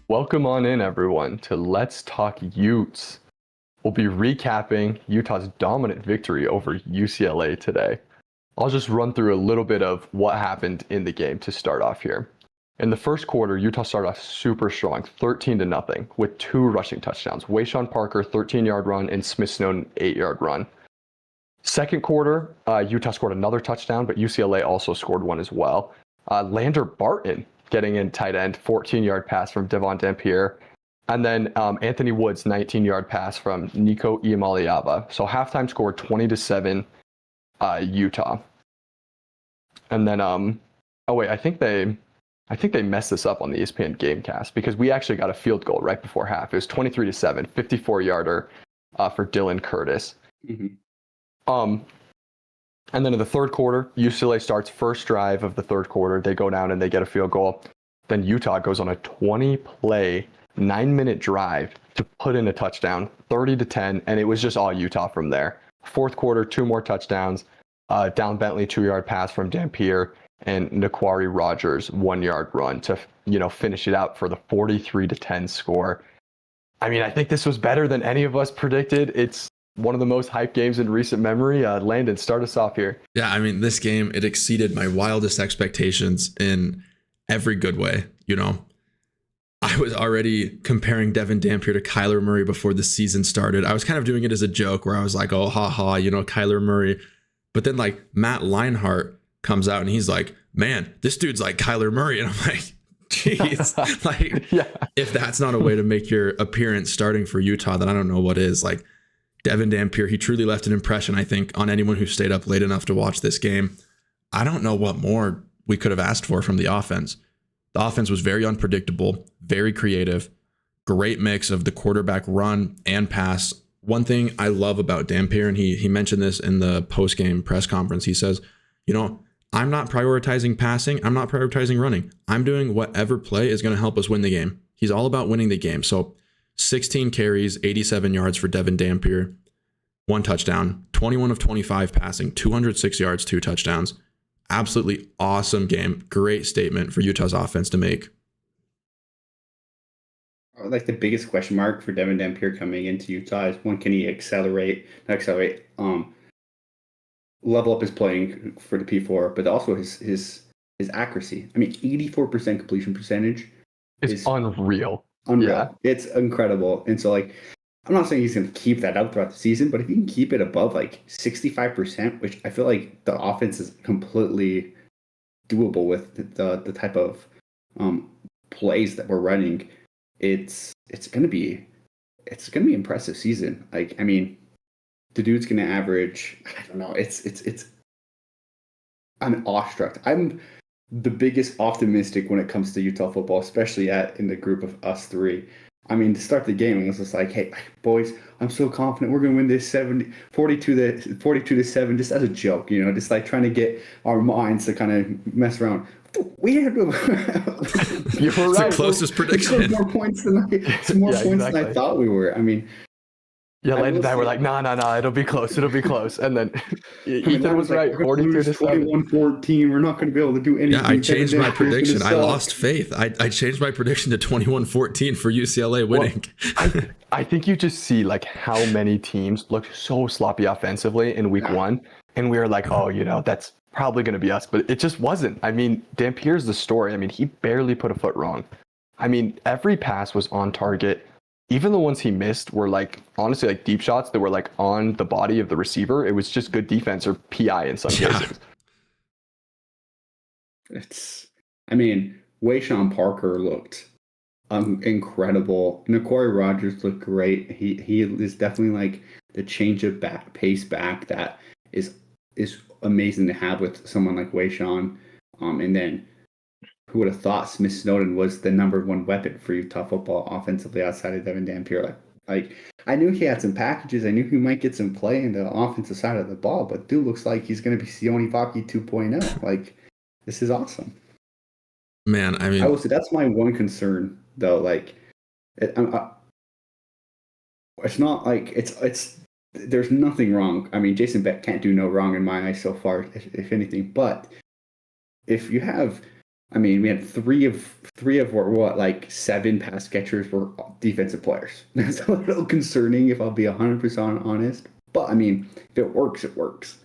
Welcome on in, everyone, to Let's Talk Utes. We'll be recapping Utah's dominant victory over UCLA today. I'll just run through a little bit of what happened in the game to start off here. In the first quarter, Utah started off super strong, 13-0, with two rushing touchdowns. Wayshawn Parker, 13-yard run, and Smith Snowden, 8-yard run. Second quarter, Utah scored another touchdown, but UCLA also scored one as well. Lander Barton getting in tight end, 14-yard pass from Devon Dampier. And then Anthony Woods, 19-yard pass from Nico Iamaleava. So halftime score 20-7 Utah. And then I think they messed this up on the ESPN Gamecast because we actually got a field goal right before half. It was 23-7, 54-yarder for Dylan Curtis. Mm-hmm. And then in the third quarter, UCLA starts first drive of the third quarter. They go down and they get a field goal. Then Utah goes on a 20-play, 9-minute drive to put in a touchdown, 30-10, and it was just all Utah from there. Fourth quarter, two more touchdowns. Down Bentley, 2-yard pass from Dampier, and Naquari Rogers, 1-yard run to finish it out for the 43-10 score. I mean, I think this was better than any of us predicted. It's one of the most hyped games in recent memory. Landon, start us off here. Yeah, I mean, this game, it exceeded my wildest expectations in every good way. I was already comparing Devon Dampier to Kyler Murray before the season started. I was kind of doing it as a joke where I was like, oh, haha, Kyler Murray. But then like Matt Leinart comes out and he's like, man, this dude's like Kyler Murray. And I'm like, geez, If that's not a way to make your appearance starting for Utah, then I don't know what is. Like Devon Dampier, he truly left an impression, I think, on anyone who stayed up late enough to watch this game. I don't know what more we could have asked for from the offense. The offense was very unpredictable, very creative, great mix of the quarterback run and pass. One thing I love about Dampier, and he mentioned this in the post-game press conference, he says, I'm not prioritizing passing. I'm not prioritizing running. I'm doing whatever play is going to help us win the game. He's all about winning the game. So 16 carries, 87 yards for Devon Dampier, 1 touchdown, 21 of 25 passing, 206 yards, 2 touchdowns. Absolutely awesome game. Great statement for Utah's offense to make. Like the biggest question mark for Devon Dampier coming into Utah is one, can he level up his playing for the P4, but also his accuracy. I mean, 84% completion percentage is unreal. Yeah. It's incredible. And so I'm not saying he's going to keep that up throughout the season, but if he can keep it above 65%, which I feel like the offense is completely doable with the type of plays that we're running, it's going to be impressive season. The dude's going to average, I don't know, I'm awestruck. I'm the biggest optimistic when it comes to Utah football, especially in the group of us three. I mean, to start the game, it was just like, hey, boys, I'm so confident we're going to win this 42-7, just as a joke, just like trying to get our minds to kind of mess around. Weird. You were right. The closest prediction. More points than I thought we were. I mean, Landon and I were like, no, it'll be close. And then Ethan was right, 42-7. 21-14. We're not going to be able to do anything. Yeah, I changed my prediction. I lost faith. I changed my prediction to 21-14 for UCLA winning. Well, I think you just see how many teams looked so sloppy offensively in week one. And we were like, that's probably going to be us. But it just wasn't. I mean, Dampier's the story. I mean, he barely put a foot wrong. I mean, every pass was on target. Even the ones he missed were honestly deep shots that were on the body of the receiver. It was just good defense or PI in some cases. Wayshawn Parker looked incredible. Naquari Rogers looked great. He is definitely the change of pace back that is amazing to have with someone like Wayshawn. And then who would have thought Smith Snowden was the number one weapon for Utah football offensively outside of Devon Dampier? I knew he had some packages. I knew he might get some play in the offensive side of the ball, but dude looks like he's going to be Sione Vaki 2.0. This is awesome. Man, I mean, I will say that's my one concern though. It's not it's there's nothing wrong. I mean, Jason Beck can't do no wrong in my eyes so far, if anything. But if you have I mean, we had three of what like 7 pass catchers were defensive players. That's a little concerning if I'll be 100% honest. But I mean, if it works, it works.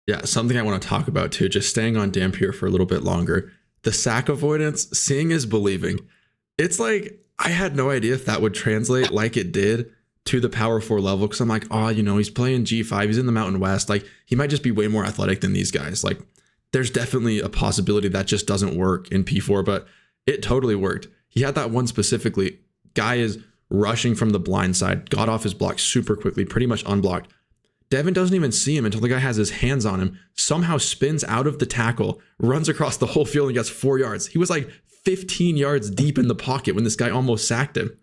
Yeah, something I want to talk about too, just staying on Dampier for a little bit longer. The sack avoidance, seeing is believing. It's like, I had no idea if that would translate like it did to the power 4 level. Cause I'm like, oh, he's playing G5. He's in the Mountain West. Like, he might just be way more athletic than these guys. Like, there's definitely a possibility that just doesn't work in P4, but it totally worked. He had that one specifically. Guy is rushing from the blind side, got off his block super quickly, pretty much unblocked. Devon doesn't even see him until the guy has his hands on him, somehow spins out of the tackle, runs across the whole field and gets 4 yards. He was like 15 yards deep in the pocket when this guy almost sacked him.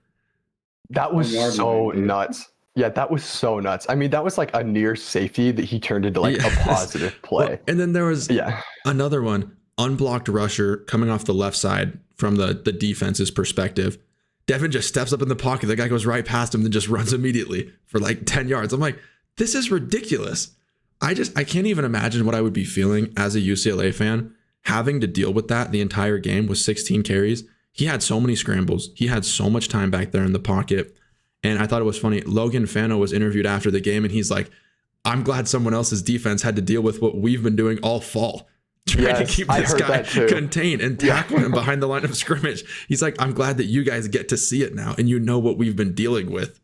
That was so nuts. Yeah, that was so nuts. I mean, that was like a near safety that he turned into like a positive play. Well, and then there was another one, unblocked rusher coming off the left side from the defense's perspective. Devon just steps up in the pocket. The guy goes right past him, then just runs immediately for like 10 yards. I'm like, this is ridiculous. I can't even imagine what I would be feeling as a UCLA fan, having to deal with that the entire game with 16 carries. He had so many scrambles. He had so much time back there in the pocket. And I thought it was funny. Logan Fano was interviewed after the game, and he's like, I'm glad someone else's defense had to deal with what we've been doing all fall, trying to keep this guy contained and tackle him behind the line of scrimmage. He's like, I'm glad that you guys get to see it now, and you know what we've been dealing with.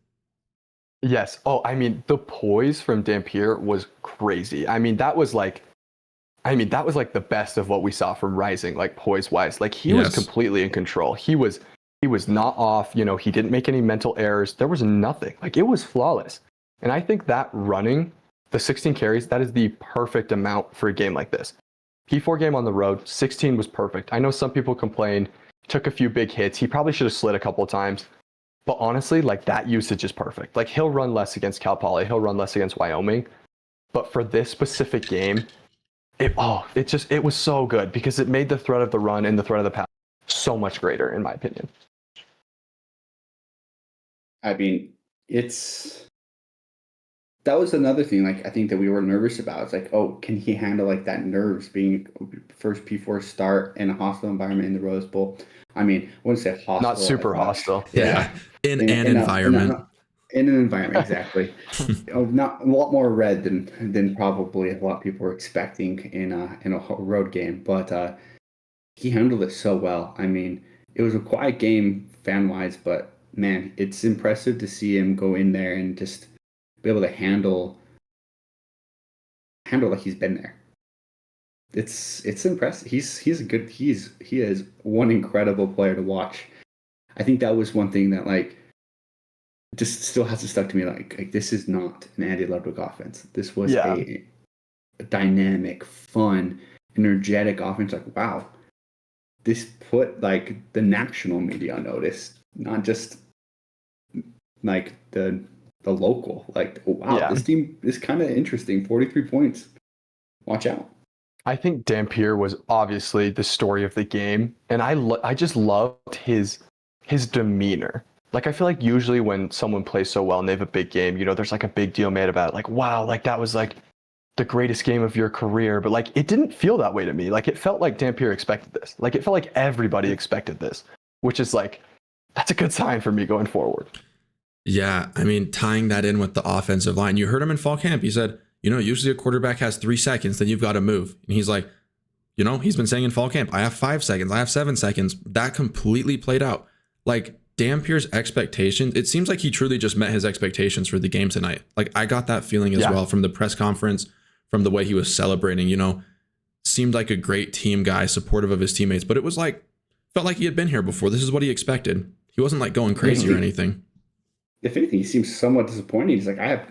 Yes. Oh, I mean, the poise from Dampier was crazy. I mean, that was like the best of what we saw from Rising, like poise wise. Like he was completely in control. He was not off. He didn't make any mental errors. There was nothing. Like it was flawless. And I think that running the 16 carries, that is the perfect amount for a game like this. P4 game on the road, 16 was perfect. I know some people complain, took a few big hits. He probably should have slid a couple of times. But honestly, like that usage is perfect. Like he'll run less against Cal Poly, he'll run less against Wyoming. But for this specific game, it was so good because it made the threat of the run and the threat of the pass so much greater, in my opinion. I mean, that was another thing, like, I think that we were nervous about. It's like, oh, can he handle, like, that nerves being first P4 start in a hostile environment in the Rose Bowl? I mean, I wouldn't say hostile. Not super hostile. Yeah. In an environment. In an environment, exactly. Not a lot more red than probably a lot of people were expecting in a road game. But he handled it so well. I mean, it was a quiet game fan-wise, but, man, it's impressive to see him go in there and just be able to handle like he's been there. It's impressive. He is one incredible player to watch. I think that was one thing that like just still hasn't stuck to me. Like this is not an Andy Ludwig offense. This was a dynamic, fun, energetic offense. Like wow, this put like the national media on notice, not just like the local. Like wow, this team is kind of interesting. 43 points. Watch out. I think Dampier was obviously the story of the game, and I just loved his demeanor. Like I feel like usually when someone plays so well and they have a big game, there's like a big deal made about it. Like wow, like that was like the greatest game of your career, but like it didn't feel that way to me. Like it felt like Dampier expected this. Like it felt like everybody expected this, which is like that's a good sign for me going forward. Yeah, I mean tying that in with the offensive line, you heard him in fall camp. He said, usually a quarterback has 3 seconds, then you've got to move. And he's like, he's been saying in fall camp, I have 5 seconds, I have 7 seconds. That completely played out. Like Dampier's expectations, it seems like he truly just met his expectations for the game tonight. Like I got that feeling as well from the press conference, from the way he was celebrating, seemed like a great team guy, supportive of his teammates, but it was like, felt like he had been here before. This is what he expected. He wasn't like going crazy or anything. If anything, he seems somewhat disappointed. He's like, I have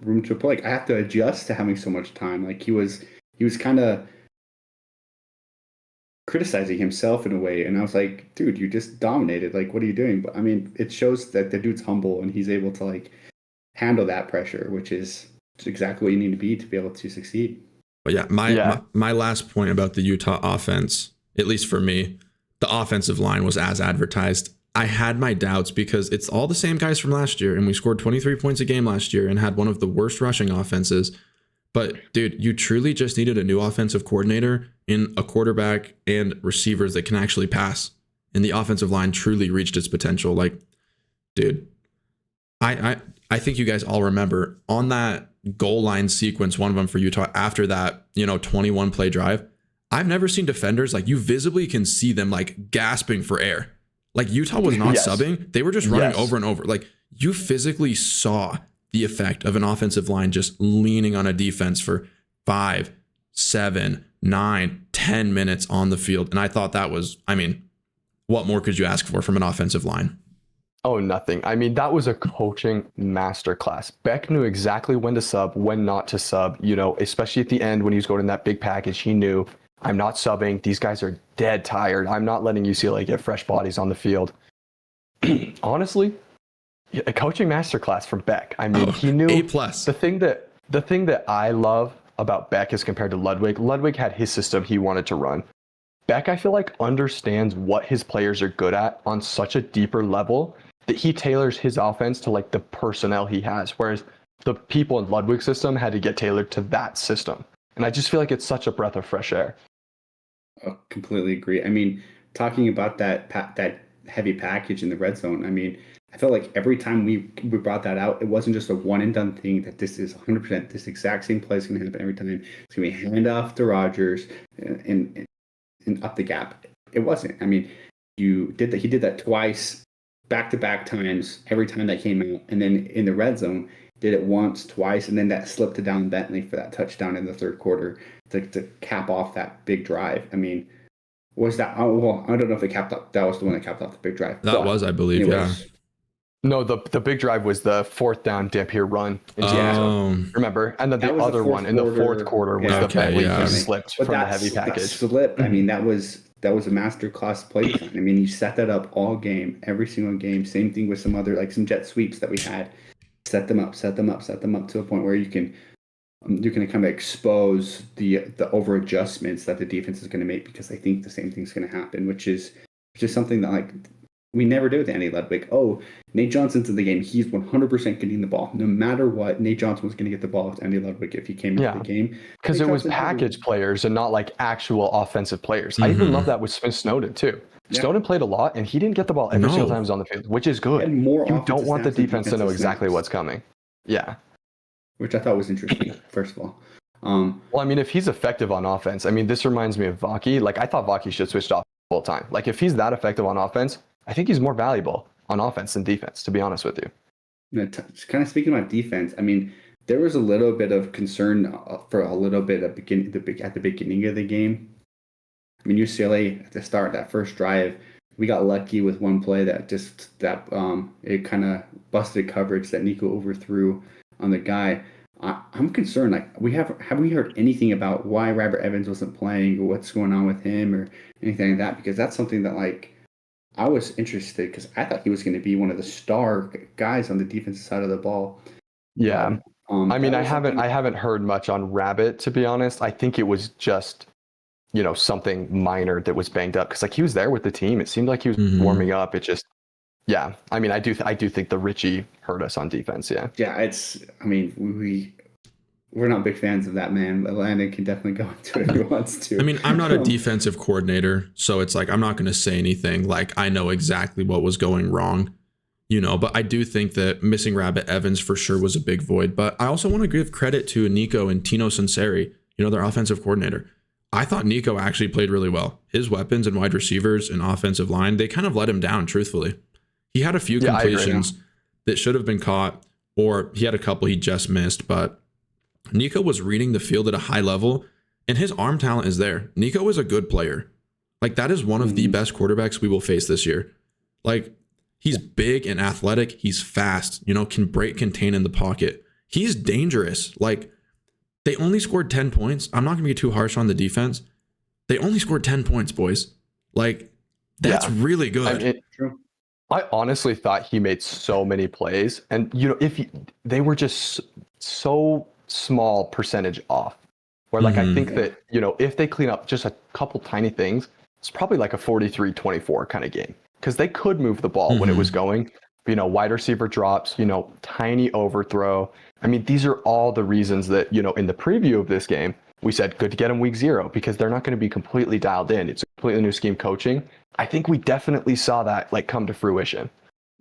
room to play. Like I have to adjust to having so much time. Like he was kind of criticizing himself in a way, and I was like, dude, you just dominated. Like, what are you doing? But I mean, it shows that the dude's humble and he's able to like handle that pressure, which is exactly what you need to be able to succeed. But yeah, my last point about the Utah offense, at least for me, the offensive line was as advertised. I had my doubts because it's all the same guys from last year, and we scored 23 points a game last year and had one of the worst rushing offenses. But dude, you truly just needed a new offensive coordinator in a quarterback and receivers that can actually pass. And the offensive line truly reached its potential. Like, dude, I think you guys all remember on that goal line sequence, one of them for Utah after that, 21 play drive. I've never seen defenders like you visibly can see them like gasping for air. Like Utah was not Yes. subbing. They were just running Yes. over and over. Like you physically saw the effect of an offensive line just leaning on a defense for 5, 7, 9, 10 minutes on the field. And I thought that was, what more could you ask for from an offensive line? Oh, nothing. I mean, that was a coaching masterclass. Beck knew exactly when to sub, when not to sub, especially at the end when he was going in that big package. He knew, I'm not subbing. These guys are dead tired. I'm not letting UCLA get fresh bodies on the field. Honestly, a coaching masterclass from Beck. I mean, he knew A+. the thing that I love about Beck as compared to Ludwig. Ludwig had his system he wanted to run. Beck, I feel like, understands what his players are good at on such a deeper level that he tailors his offense to like the personnel he has, whereas the people in Ludwig's system had to get tailored to that system. And I just feel like it's such a breath of fresh air. I completely agree. I mean, talking about that heavy package in the red zone, I mean, I felt like every time we brought that out, it wasn't just a one and done thing that this is 100%, this exact same play is going to happen every time. It's going to be hand off to Rodgers and up the gap. It wasn't. I mean, he did that twice, back-to-back times, every time that came out. And then in the red zone, did it once, twice, and then that slipped to Down Bentley for that touchdown in the third quarter to cap off that big drive. I mean, was that, well, I don't know if it capped up, that was the one that capped off the big drive. That was, I believe, yeah. No, the big drive was the fourth down Dampier run into the end zone. Remember? And then the other one in the fourth quarter was the Bentley who slipped from the heavy package. That slip, I mean, that was a master class play design. I mean, you set that up all game, every single game. Same thing with some some jet sweeps that we had. Set them up to a point where you can kind of expose the over adjustments that the defense is going to make, because they think the same thing's going to happen, which is something that like we never do with Andy Ludwig. Oh, Nate Johnson's in the game. He's 100% getting the ball. No matter what, Nate Johnson was going to get the ball with Andy Ludwig if he came into the game. Because it was package players and not like actual offensive players. I even love that with Smith Snowden too. Yeah. Snowden played a lot and he didn't get the ball every single time he was on the field, which is good. You don't want the defense to know exactly what's coming. Yeah. Which I thought was interesting, first of all. Well, I mean, if he's effective on offense, I mean, this reminds me of Vaki. Like, I thought Vaki should switch off the whole time. Like, if he's that effective on offense, I think he's more valuable on offense than defense, to be honest with you. Kind of speaking about defense, I mean, there was a little bit of concern for a little bit at the beginning of the game. I mean, UCLA at the start, that first drive, we got lucky with one play that it kind of busted coverage that Nico overthrew on the guy. I'm concerned. Like, have we heard anything about why Robert Evans wasn't playing, or what's going on with him, or anything like that? Because that's something that like I was interested, because I thought he was going to be one of the star guys on the defensive side of the ball. Yeah. I mean, I haven't heard much on Rabbit, to be honest. I think it was just, something minor that was banged up, because like he was there with the team. It seemed like he was warming up. It just, yeah. I mean, I do think the Richie hurt us on defense. Yeah. Yeah. We're not big fans of that man, but Landon can definitely go into it if he wants to. I mean, I'm not a defensive coordinator, so it's like I'm not going to say anything. Like, I know exactly what was going wrong, but I do think that missing Rabbit Evans for sure was a big void. But I also want to give credit to Nico and Tino Sunseri, their offensive coordinator. I thought Nico actually played really well. His weapons and wide receivers and offensive line, they kind of let him down, truthfully. He had a few completions that should have been caught, or he had a couple he just missed, but Nico was reading the field at a high level, and his arm talent is there. Nico is a good player. Like, that is one of the best quarterbacks we will face this year. Like, he's big and athletic. He's fast, can break, contain in the pocket. He's dangerous. Like, they only scored 10 points. I'm not going to be too harsh on the defense. They only scored 10 points, boys. Like, that's really good. I honestly thought he made so many plays, and they were just so small percentage off, where like I think that if they clean up just a couple tiny things, it's probably like a 43-24 kind of game, because they could move the ball when it was going. Wide receiver drops, tiny overthrow, I mean, these are all the reasons that, in the preview of this game, we said good to get them week 0 because they're not going to be completely dialed in. It's a completely new scheme coaching. I think we definitely saw that like come to fruition.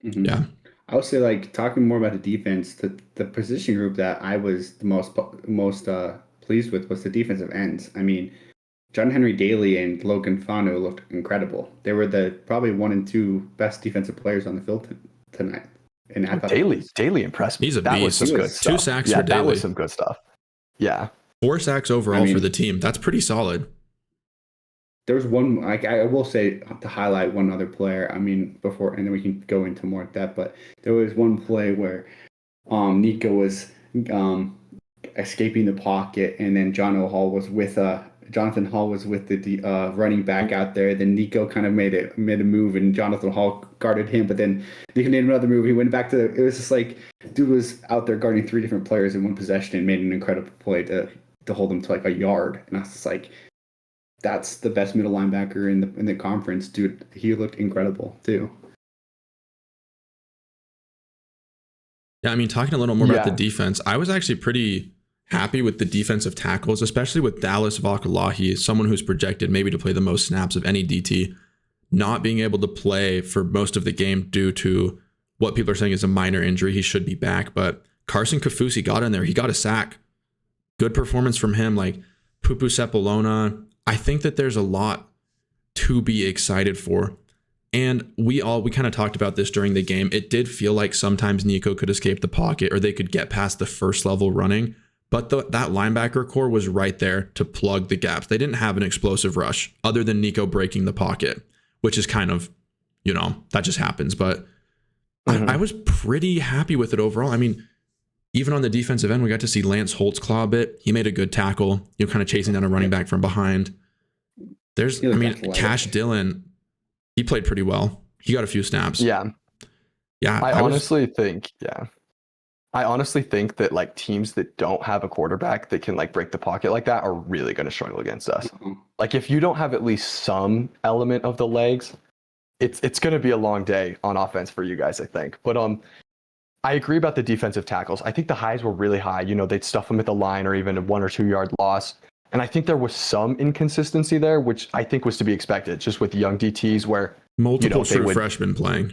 Mm-hmm. Yeah. I would say, like, talking more about the defense, the position group that I was the most pleased with was the defensive ends. I mean, John Henry Daly and Logan Fanu looked incredible. They were the probably 1 and 2 best defensive players on the field tonight. And I thought Daly impressed me. He's a That was beast. some good stuff. 2 sacks yeah, for Daly. That was some good stuff. Yeah. 4 sacks overall for the team. That's pretty solid. There was one, like, I will say, to highlight one other player. I mean, before, and then we can go into more depth. But there was one play where Nico was escaping the pocket, and then Jonathan Hall was with the running back out there. Then Nico kind of made a move, and Jonathan Hall guarded him. But then Nico made another move. He went back to it was just like dude was out there guarding 3 different players in one possession and made an incredible play to hold them to like a yard. And I was just like, that's the best middle linebacker in the conference, dude. He looked incredible too. Yeah, I mean, talking a little more about the defense, I was actually pretty happy with the defensive tackles, especially with Dallas Vakalahi, someone who's projected maybe to play the most snaps of any DT, not being able to play for most of the game due to what people are saying is a minor injury. He should be back, but Carson Kafusi got in there. He got a sack. Good performance from him. Like Pupu Sepulona, I think that there's a lot to be excited for. And we kind of talked about this during the game. It did feel like sometimes Nico could escape the pocket or they could get past the first level running, but that linebacker core was right there to plug the gaps. They didn't have an explosive rush other than Nico breaking the pocket, which is kind of, that just happens. But I was pretty happy with it overall. I mean, even on the defensive end, we got to see Lance Holtz claw a bit. He made a good tackle, kind of chasing down a running back from behind. Cash Dillon, he played pretty well. He got a few snaps. Yeah. I honestly think that like teams that don't have a quarterback that can like break the pocket like that are really going to struggle against us. Like if you don't have at least some element of the legs, it's going to be a long day on offense for you guys, I think. But I agree about the defensive tackles. I think the highs were really high. They'd stuff them at the line or even a 1 or 2 yard loss. And I think there was some inconsistency there, which I think was to be expected, just with young DTs where multiple true freshmen playing,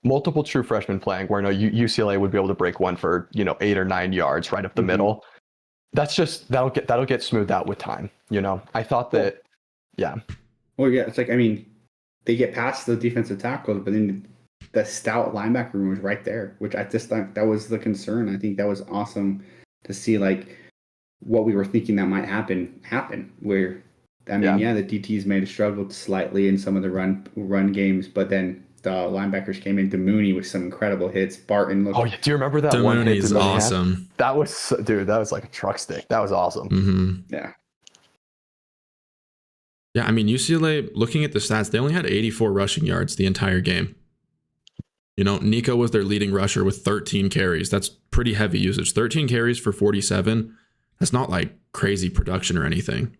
where UCLA would be able to break one for 8 or 9 yards right up the middle. That's just that'll get smoothed out with time. I thought that, yeah. Well, yeah, it's like, I mean, they get past the defensive tackles, but then the stout linebacker room was right there, which I just thought that was the concern. I think that was awesome to see, like, what we were thinking that might happen. Where, I mean, the DTs may have struggled slightly in some of the run games, but then the linebackers came into Mooney with some incredible hits. Barton looked. Oh yeah, do you remember that one hit? Mooney's awesome. That was like a truck stick. That was awesome. Mm-hmm. Yeah. Yeah, I mean, UCLA, looking at the stats, they only had 84 rushing yards the entire game. Nico was their leading rusher with 13 carries. That's pretty heavy usage. 13 carries for 47. That's not like crazy production or anything.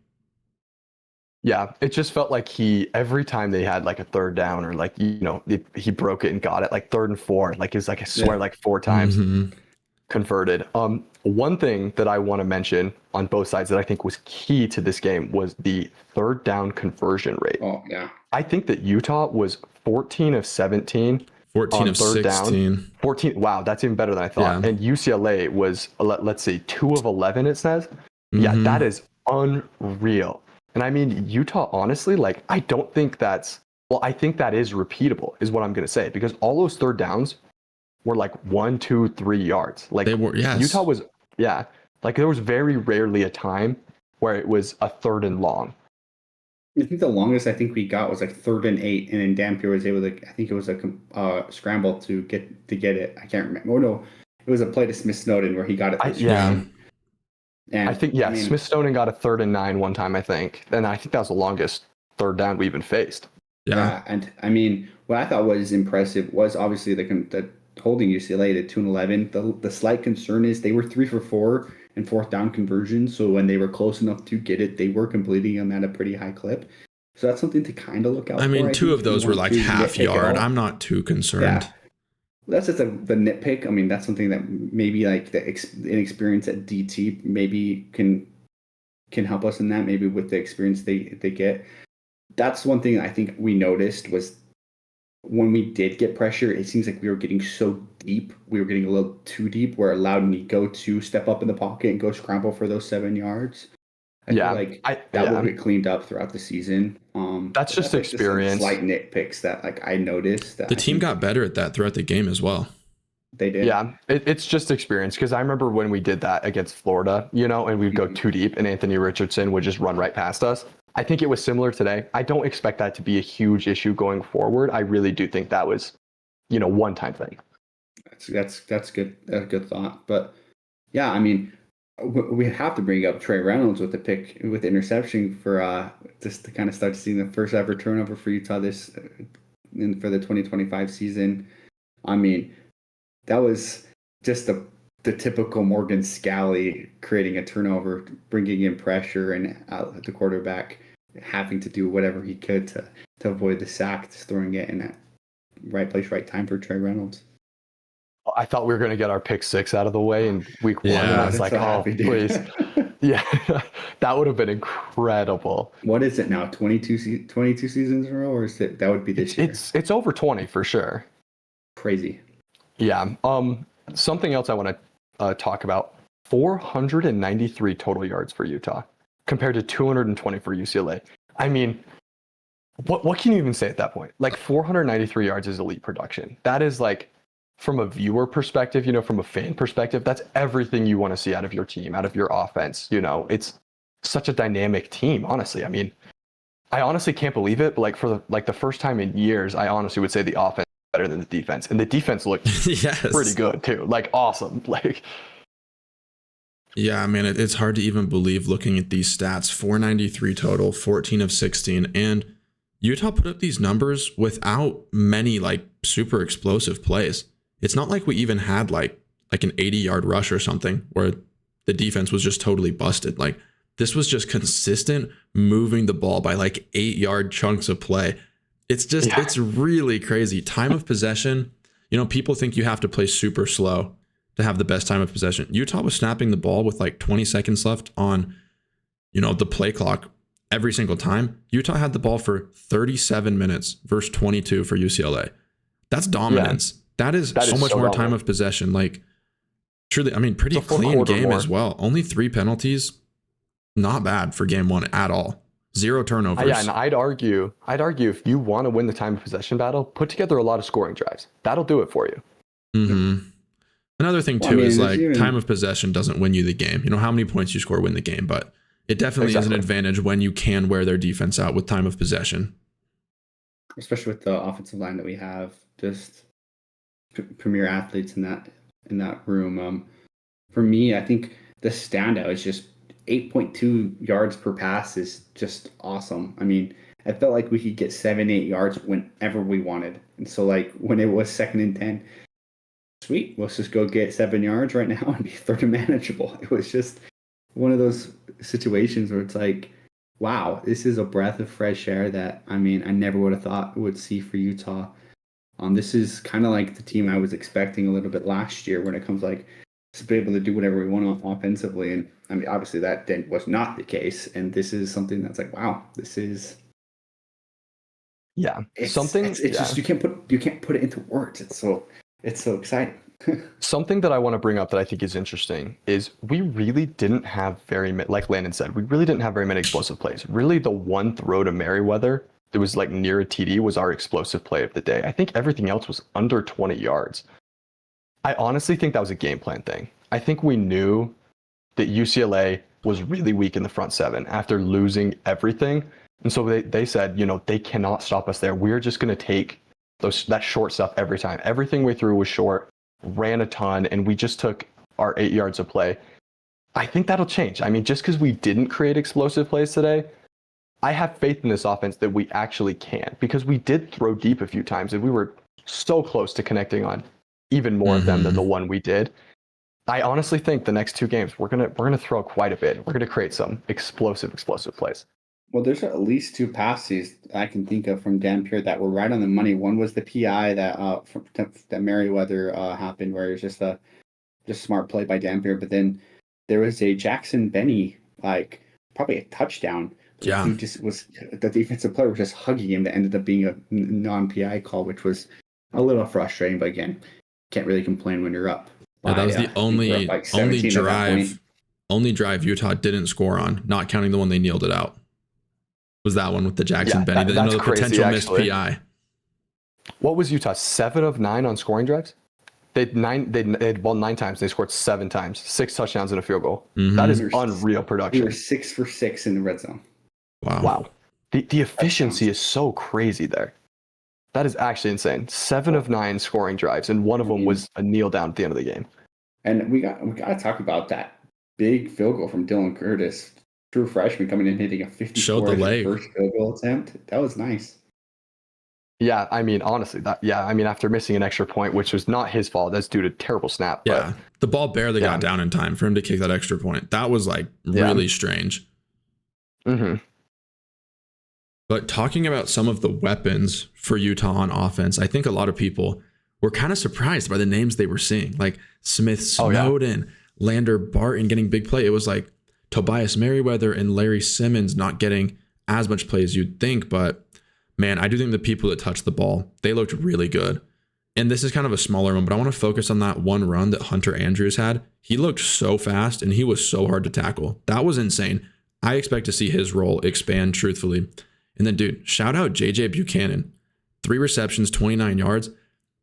Yeah, it just felt like every time they had like a third down or like, he broke it and got it, like 3rd and 4, like it's like, I swear, like 4 times converted. One thing that I want to mention on both sides that I think was key to this game was the 3rd down conversion rate. Oh, yeah. I think that Utah was 14 of 17. 14 of 16. Down. 14. Wow, that's even better than I thought. Yeah. And UCLA was, let's see, 2 of 11, it says. Yeah, that is unreal. And I mean, Utah, honestly, like, I think that is repeatable, is what I'm going to say, because all those 3rd downs were like 1, 2, 3 yards. Like, they were, yes. Utah was, like, there was very rarely a time where it was a 3rd and long. I think the longest we got was like 3rd and 8, and then Dampier was able to. I think it was a scramble to get it. I can't remember. Oh no, it was a play to Smith Snowden where he got it. And I think Smith Snowden got a 3rd and 9 one time, I think, and I think that was the longest 3rd down we even faced. Yeah, and I mean, what I thought was impressive was obviously the holding UCLA to 2 and 11. The slight concern is they were 3 for 4 in 4th down conversions. So when they were close enough to get it, they were completing them at a pretty high clip. So that's something to kind of look out for. I mean, 2 of those were like half yard. I'm not too concerned. That's just the nitpick. I mean, that's something that maybe like the inexperience at DT maybe can help us in that. Maybe with the experience they get. That's one thing I think we noticed was when we did get pressure, it seems like we were getting so deep. We were getting a little too deep where it allowed Nico to step up in the pocket and go scramble for those 7 yards. I feel like that will get cleaned up throughout the season. That's just like experience. Just slight nitpicks that like I noticed. That the team got better at that throughout the game as well. They did. Yeah, it's just experience because I remember when we did that against Florida, and we'd go too deep and Anthony Richardson would just run right past us. I think it was similar today. I don't expect that to be a huge issue going forward. I really do think that was, one-time thing. That's good. That's a good thought. But yeah, I mean, we have to bring up Trey Reynolds with the pick with the interception for just to kind of start seeing the first ever turnover for Utah for the 2025 season. I mean, that was just the typical Morgan Scalley creating a turnover, bringing in pressure, and the quarterback having to do whatever he could to avoid the sack, just throwing it in that right place, right time for Trey Reynolds. I thought we were going to get our pick 6 out of the way in week 1, and I was like, so please. Yeah, that would have been incredible. What is it now, 22 seasons in a row, or is it, that would be this year? It's over 20 for sure. Crazy. Yeah. Something else I want to talk about, 493 total yards for Utah compared to 220 for UCLA. I mean, what can you even say at that point? Like 493 yards is elite production. That is like, from a viewer perspective, from a fan perspective, that's everything you want to see out of your team, out of your offense. It's such a dynamic team, honestly. I mean, I honestly can't believe it, but like for the first time in years, I honestly would say the offense is better than the defense. And the defense looked pretty good too. Like awesome. Like yeah, I mean, it's hard to even believe looking at these stats. 493 total, 14 of 16. And Utah put up these numbers without many like super explosive plays. It's not like we even had like an 80-yard rush or something where the defense was just totally busted. Like this was just consistent moving the ball by like 8-yard chunks of play. It's just, It's really crazy. Time of possession, people think you have to play super slow to have the best time of possession. Utah was snapping the ball with like 20 seconds left on, the play clock every single time. Utah had the ball for 37 minutes versus 22 for UCLA. That's dominance. Yeah. That is so much more time of possession. Like, truly, I mean, pretty clean game as well. Only 3 penalties. Not bad for game 1 at all. 0 turnovers. Yeah, and I'd argue if you want to win the time of possession battle, put together a lot of scoring drives. That'll do it for you. Mm-hmm. Another thing, too, is like time of possession doesn't win you the game. How many points you score win the game, but it definitely is an advantage when you can wear their defense out with time of possession. Especially with the offensive line that we have, just premier athletes in that room. For me, I think the standout is just 8.2 yards per pass is just awesome. I mean, I felt like we could get 7-8 yards whenever we wanted. And so like when it was 2nd and 10, sweet, let's just go get 7 yards right now and be 30 manageable. It was just one of those situations where it's like, wow, this is a breath of fresh air that, I mean, I never would have thought would see for Utah. This is kind of like the team I was expecting a little bit last year when it comes like to be able to do whatever we want offensively. And I mean, obviously that was not the case. And this is something that's like, wow, this is. Yeah. It's just, you can't put it into words. It's so exciting. Something that I want to bring up that I think is interesting is we really didn't have very many, like Landon said, we really didn't have very many explosive plays. Really, the one throw to Merriweather that was like near a TD was our explosive play of the day. I think everything else was under 20 yards. I honestly think that was a game plan thing. I think we knew that UCLA was really weak in the front 7 after losing everything. And so they said, they cannot stop us there. We're just going to take that short stuff every time. Everything we threw was short, ran a ton, and we just took our 8 yards of play. I think that'll change. I mean, just because we didn't create explosive plays today, I have faith in this offense that we actually can, because we did throw deep a few times and we were so close to connecting on even more of them than the one we did. I honestly think the next 2 games we're gonna throw quite a bit. We're gonna create some explosive plays. Well, there's at least two passes I can think of from Dampier that were right on the money. One was the PI that Merriweather happened, where it was just smart play by Dampier. But then there was a Jackson Benny, like probably a touchdown. The Yeah. dude just was the defensive player was just hugging him. That ended up being a non-PI call, which was a little frustrating. But again, can't really complain when you're up. Yeah, that was the I think we're up like 17 at that point. only drive Utah didn't score on, not counting the one they kneeled it out. Was that one with the Jackson Benny? That's the crazy, potential missed actually. PI. What was Utah? 7 of 9 on scoring drives? They had won 9 times. They scored 7 times, 6 touchdowns and a field goal. Mm-hmm. That is unreal We production. were 6 for 6 in the red zone. Wow. The efficiency is so crazy there. That is actually insane. 7 of 9 scoring drives, and one of them was a kneel down at the end of the game. And we got to talk about that big field goal from Dylan Curtis, true freshman, coming in hitting a 54 Showed the leg. first field goal attempt. That was nice. Yeah, I mean, honestly, after missing an extra point, which was not his fault, that's due to terrible snap. Yeah, the ball barely got down in time for him to kick that extra point. That was like really strange. Mm-hmm. But talking about some of the weapons for Utah on offense, I think a lot of people were kind of surprised by the names they were seeing, like Smith Snowden, Lander Barton getting big play. It was like Tobias Merriweather and Larry Simmons not getting as much play as you'd think. But man, I do think the people that touched the ball, they looked really good. And this is kind of a smaller one, but I want to focus on that one run that Hunter Andrews had. He looked so fast and he was so hard to tackle. That was insane. I expect to see his role expand truthfully. And then, dude, shout out JJ Buchanan. 3 receptions, 29 yards.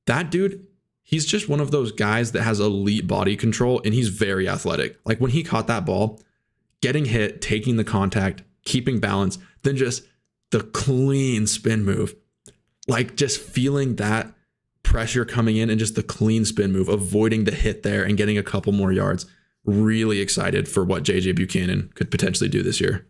That dude, he's just one of those guys that has elite body control and he's very athletic. Like when he caught that ball, getting hit, taking the contact, keeping balance, then just the clean spin move. Like just feeling that pressure coming in and just the clean spin move, avoiding the hit there and getting a couple more yards. Really excited for what JJ Buchanan could potentially do this year.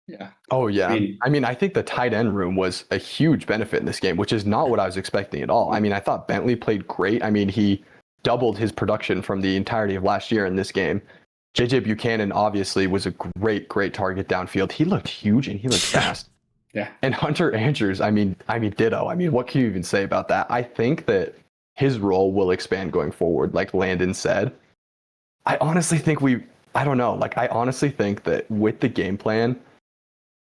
Yeah. Oh, yeah. I think the tight end room was a huge benefit in this game, which is not what I was expecting at all. I mean, I thought Bentley played great. I mean, he doubled his production from the entirety of last year in this game. JJ Buchanan obviously was a great target downfield. He looked huge and he looked fast. Yeah. And Hunter Andrews, I mean, ditto. I mean, what can you even say about that? I think that his role will expand going forward, like Landon said. I honestly think that with the game plan,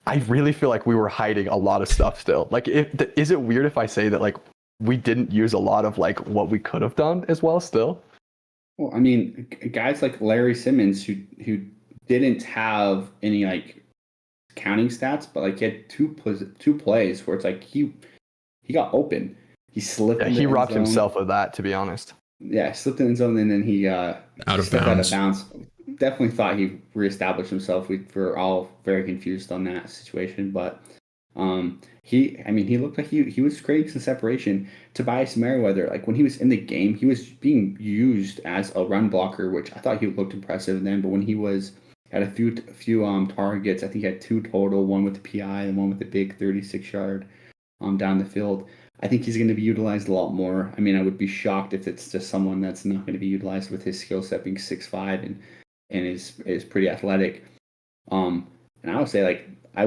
I really feel like we were hiding a lot of stuff still. Like, is it weird if I say that, like, we didn't use a lot of, like, what we could have done as well still? Well, I mean, guys like Larry Simmons who didn't have any, like, counting stats, but, like, he had two plays where it's like he got open. He slipped in the he robbed zone. himself of that, to be honest. Yeah, slipped in the zone, and then he out of bounds. Definitely thought he reestablished himself. We were all very confused on that situation, but he looked like he was creating some separation. Tobias Merriweather, like when he was in the game, he was being used as a run blocker, which I thought he looked impressive then. But when he had a few targets, I think he had 2 total, one with the PI and one with the big 36-yard down the field. I think he's going to be utilized a lot more. I mean, I would be shocked if it's just someone that's not going to be utilized with his skill set being 6'5" and is pretty athletic. And I would say, like, I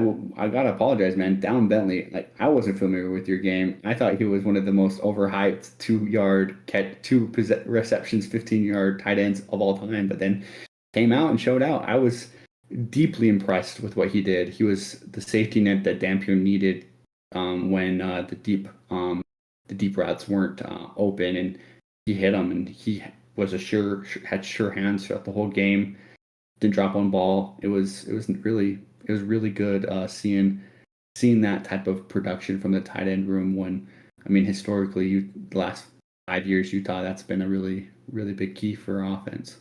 gotta apologize, man. Down Bentley, like, I wasn't familiar with your game. I thought he was one of the most overhyped 2 receptions, 15-yard tight ends of all time. But then came out and showed out. I was deeply impressed with what he did. He was the safety net that Dampier needed when the deep routes weren't open, and he hit them, and he was had sure hands throughout the whole game. Didn't drop one ball. It was really good seeing that type of production from the tight end room. When, I mean, historically, the last 5 years, Utah, that's been a really big key for offense.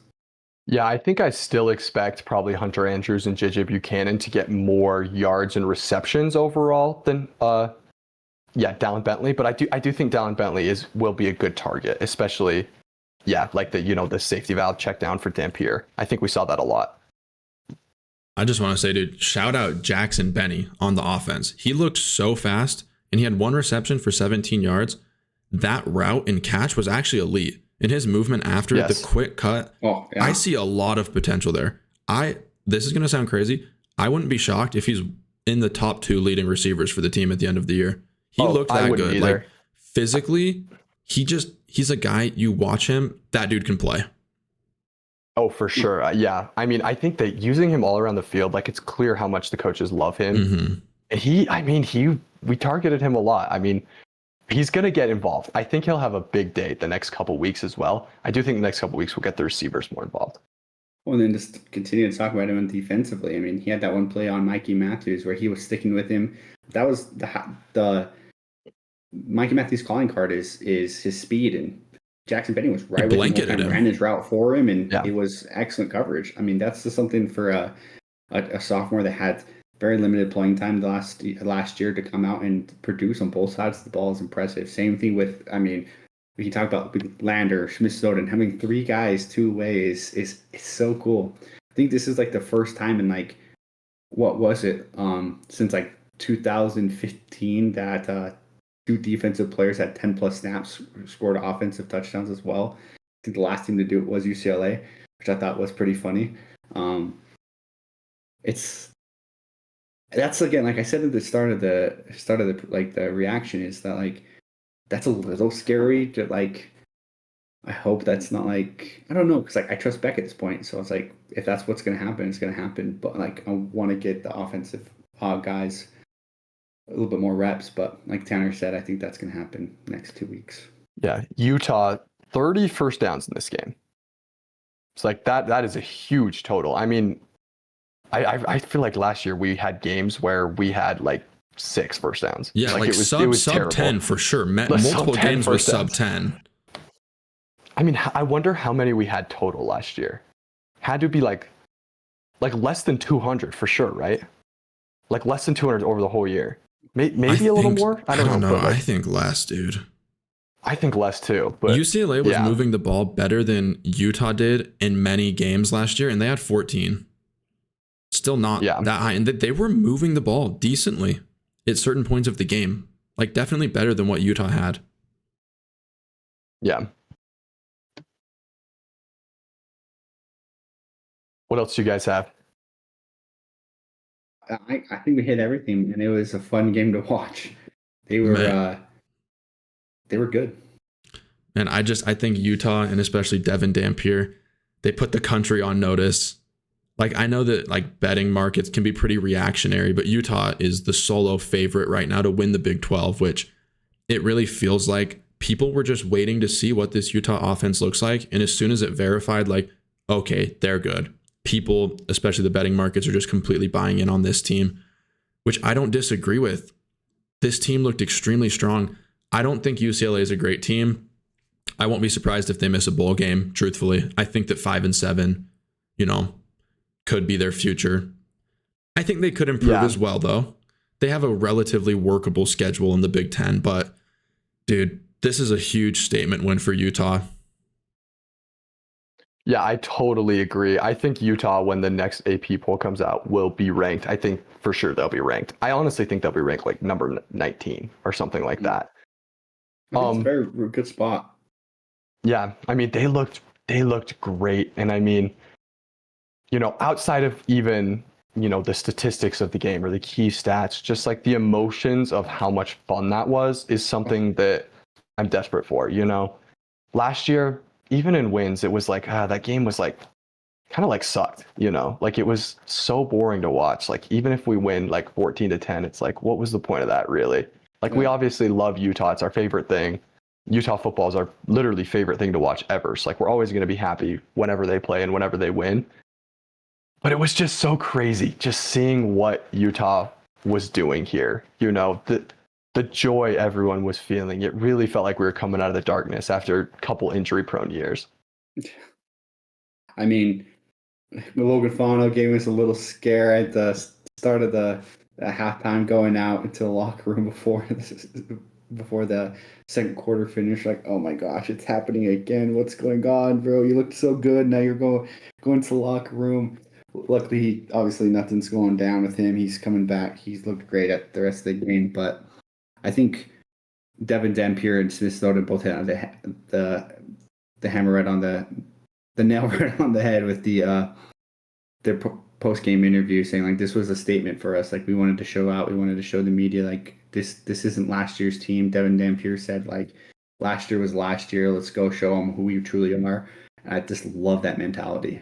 Yeah, I think I still expect probably Hunter Andrews and JJ Buchanan to get more yards and receptions overall than Dallin Bentley. But I do think Dallin Bentley will be a good target, especially like the safety valve check down for Dampier. I think we saw that a lot. I just want to say, dude, shout out Jackson Benny on the offense. He looked so fast, and he had 1 reception for 17 yards. That route and catch was actually elite. In his movement after the quick cut, I see a lot of potential there. This is going to sound crazy. I wouldn't be shocked if in the top 2 leading receivers for the team at the end of the year. He looked I that wouldn't good. either. Like physically, he's a guy, you watch him, that dude can play. Oh, for sure. Yeah. I mean, I think that using him all around the field, like it's clear how much the coaches love him. Mm-hmm. We targeted him a lot. I mean, he's going to get involved. I think he'll have a big day the next couple weeks as well. I do think the next couple weeks we'll get the receivers more involved. Well, and then just continue to talk about him defensively. I mean, he had that one play on Mikey Matthews where he was sticking with him. That was the Mikey Matthews calling card is his speed, and Jackson Benning was right with him the whole time, ran his route for him, and it was excellent coverage. I mean, that's just something for a sophomore that had very limited playing time last year to come out and produce on both sides of the ball is impressive. Same thing with, I mean, we can talk about Lander, Smith-Snowden, having 3 guys 2 ways is so cool. I think this is like the first time in like, what was it, since like 2015 that 2 defensive players had 10 plus snaps, scored offensive touchdowns as well. I think the last team to do it was UCLA, which I thought was pretty funny. That's again, like I said at the start of the like the reaction is that like that's a little scary to like. I hope that's not like, I don't know, because like I trust Beck at this point, so it's like if that's what's going to happen, it's going to happen. But like I want to get the offensive guys a little bit more reps. But like Tanner said, I think that's going to happen next 2 weeks. Yeah, Utah 30 first downs in this game. It's like that is a huge total. I mean, I feel like last year we had games where we had like 6 first downs. Yeah, like it was sub 10 for sure. Multiple games were sub 10. I mean, I wonder how many we had total last year. Had to be like less than 200 for sure, right? Like less than 200 over the whole year. Maybe a little more. I don't know. I think less, dude. I think less too. But UCLA was moving the ball better than Utah did in many games last year, and they had 14. Still not that high. And they were moving the ball decently at certain points of the game. Like definitely better than what Utah had. Yeah. What else do you guys have? I think we hit everything, and it was a fun game to watch. They were good. And I think Utah, and especially Devon Dampier, they put the country on notice. Like I know that like betting markets can be pretty reactionary, but Utah is the solo favorite right now to win the Big 12, which it really feels like people were just waiting to see what this Utah offense looks like. And as soon as it verified, like, okay, they're good. People, especially the betting markets, are just completely buying in on this team, which I don't disagree with. This team looked extremely strong. I don't think UCLA is a great team. I won't be surprised if they miss a bowl game, truthfully. I think that 5-7, could be their future. I think they could improve as well, though. They have a relatively workable schedule in the Big Ten, but dude, this is a huge statement win for Utah. Yeah, I totally agree. I think Utah, when the next AP poll comes out, will be ranked. I think for sure they'll be ranked. I honestly think they'll be ranked like number 19 or something like that. It's a very good spot. Yeah, I mean they looked great, and I mean, outside of even the statistics of the game or the key stats, just like the emotions of how much fun that was is something that I'm desperate for. Last year, even in wins, it was like that game was like kind of like sucked. Like it was so boring to watch. Like even if we win like 14-10, it's like what was the point of that really? Like we obviously love Utah. It's our favorite thing. Utah football is our literally favorite thing to watch ever. So like we're always going to be happy whenever they play and whenever they win. But it was just so crazy just seeing what Utah was doing here. The joy everyone was feeling. It really felt like we were coming out of the darkness after a couple injury-prone years. I mean, the Logan Fano gave us a little scare at the start of the halftime, going out into the locker room before the second quarter finished. Like, oh my gosh, it's happening again. What's going on, bro? You looked so good. Now you're going to the locker room. Luckily, obviously, nothing's going down with him. He's coming back. He's looked great at the rest of the game. But I think Devon Dampier and Smith-Snowden both hit on the hammer right on the nail right on the head with their post game interview saying like this was a statement for us. Like we wanted to show out, we wanted to show the media like this isn't last year's team. Devon Dampier said like last year was last year. Let's go show them who we truly are. And I just love that mentality.